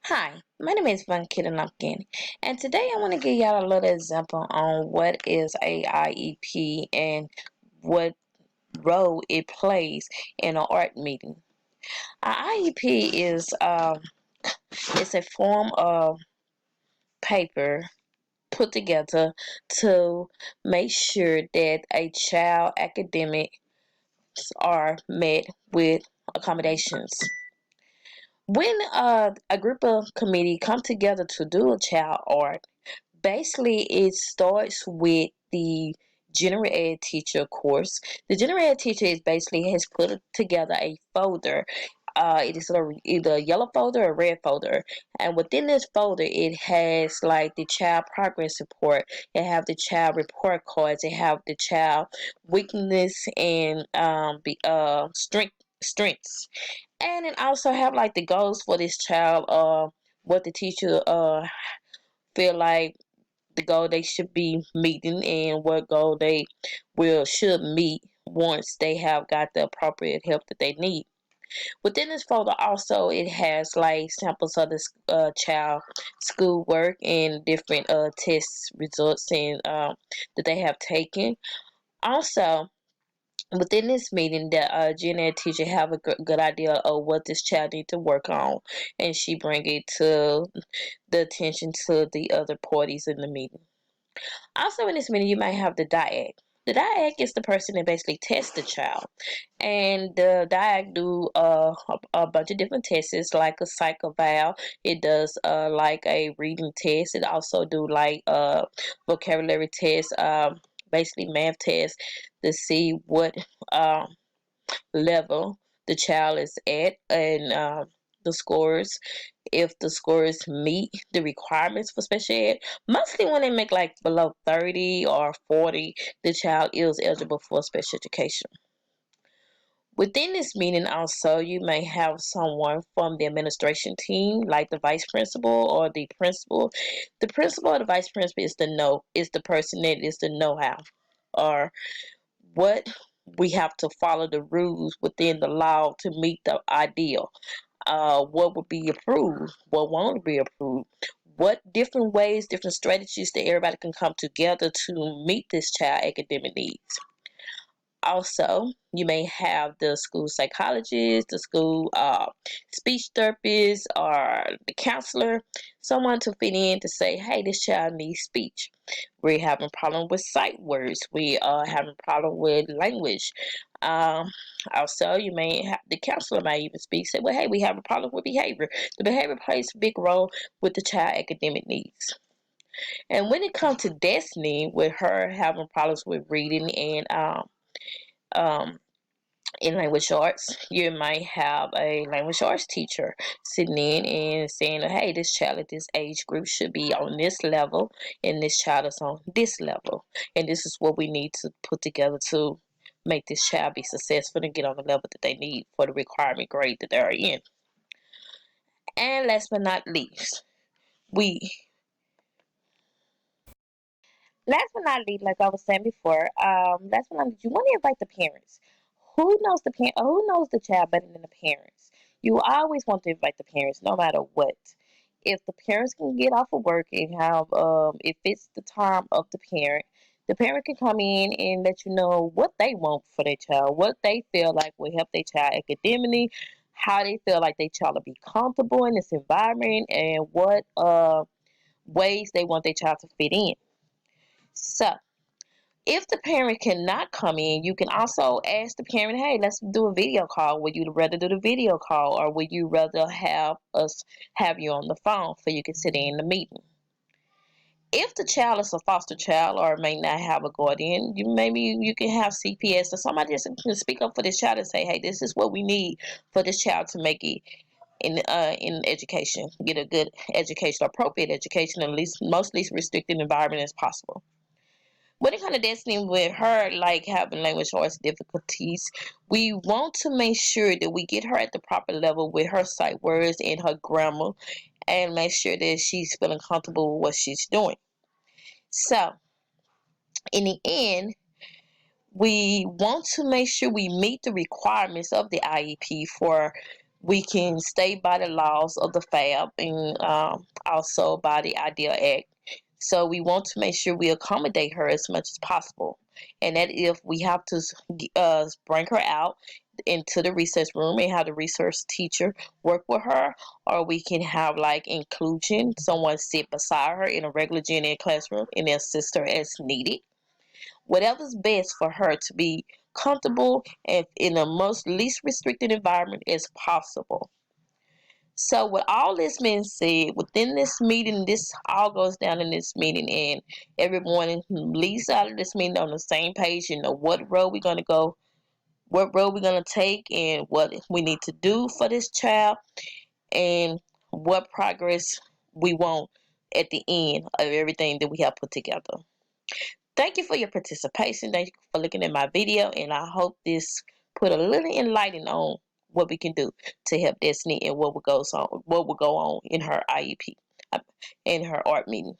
Hi, my name is Vankita Lumpkin, and today I want to give y'all a little example on what is a IEP and what role it plays in an art meeting. An IEP is it's a form of paper put together to make sure that a child academics are met with accommodations. When a group of committee come together to do a child art, basically it starts with the general ed teacher course. The general ed teacher is basically has put together a folder. It is either a yellow folder or red folder, and within this folder it has like the child progress report. It have the child report cards. It have the child weakness and strengths, and it also have like the goals for this child. What the teacher feel like the goal they should be meeting and what goal they will should meet once they have got the appropriate help that they need. Within this folder also it has like samples of the child schoolwork and different test results and that they have taken. Also within this meeting, the gen ed teacher have a good idea of what this child need to work on, and she bring it to the attention to the other parties in the meeting. Also in this meeting, you might have the DIAC. The DIAC is the person that basically tests the child, and the DIAC do a bunch of different tests, like a psych eval. It does like a reading test. It also do like vocabulary test, basically math test to see what level the child is at and the scores, if the scores meet the requirements for special ed. Mostly when they make like below 30 or 40, the child is eligible for special education. Within this meeting also you may have someone from the administration team, like the vice principal or the principal. The principal or the vice principal is the person that is the know-how, or what we have to follow the rules within the law to meet the ideal. What would be approved, what won't be approved, what different ways, different strategies that everybody can come together to meet this child academic needs. Also, you may have the school psychologist, the school speech therapist, or the counselor, someone to fit in to say, hey, this child needs speech. We're having problem with sight words. We are having problem with language. Um, Also, you may have the counselor may even speak, say, well, hey, we have a problem with behavior. The behavior plays a big role with the child academic needs. And when it comes to Destiny, with her having problems with reading and um, in language arts, you might have a language arts teacher sitting in and saying, hey, this child at this age group should be on this level, and this child is on this level. And this is what we need to put together to make this child be successful and get on the level that they need for the requirement grade that they're in. And last but not least, we last but not least, like I was saying before, last but not least, you want to invite the parents. Who knows the parent? Who knows the child better than the parents? You always want to invite the parents, no matter what. If the parents can get off of work and have, if it's the time of the parent can come in and let you know what they want for their child, what they feel like will help their child academically, how they feel like their child will be comfortable in this environment, and what ways they want their child to fit in. So, if the parent cannot come in, you can also ask the parent, hey, let's do a video call. Would you rather do the video call, or would you rather have us have you on the phone so you can sit in the meeting? If the child is a foster child or may not have a guardian, maybe you can have CPS or somebody that can speak up for this child and say, hey, this is what we need for this child to make it in education, get a good education, appropriate education, in least most least restricted environment as possible. When it comes to Destiny, with her like having language arts difficulties, we want to make sure that we get her at the proper level with her sight words and her grammar, and make sure that she's feeling comfortable with what she's doing. So, in the end, we want to make sure we meet the requirements of the IEP for we can stay by the laws of the FAB and also by the IDEA Act. So we want to make sure we accommodate her as much as possible. And that if we have to bring her out into the recess room and have the resource teacher work with her, or we can have like inclusion, someone sit beside her in a regular gen ed classroom and assist her as needed. Whatever's best for her to be comfortable and in the most least restricted environment as possible. So with all this being said, within this meeting, this all goes down in this meeting, and everyone leaves out of this meeting on the same page. You know what road we're gonna go, what road we're gonna take, and what we need to do for this child, and what progress we want at the end of everything that we have put together. Thank you for your participation. Thank you for looking at my video, and I hope this put a little enlightening on what we can do to help Destiny and what will go on in her IEP, in her art meeting.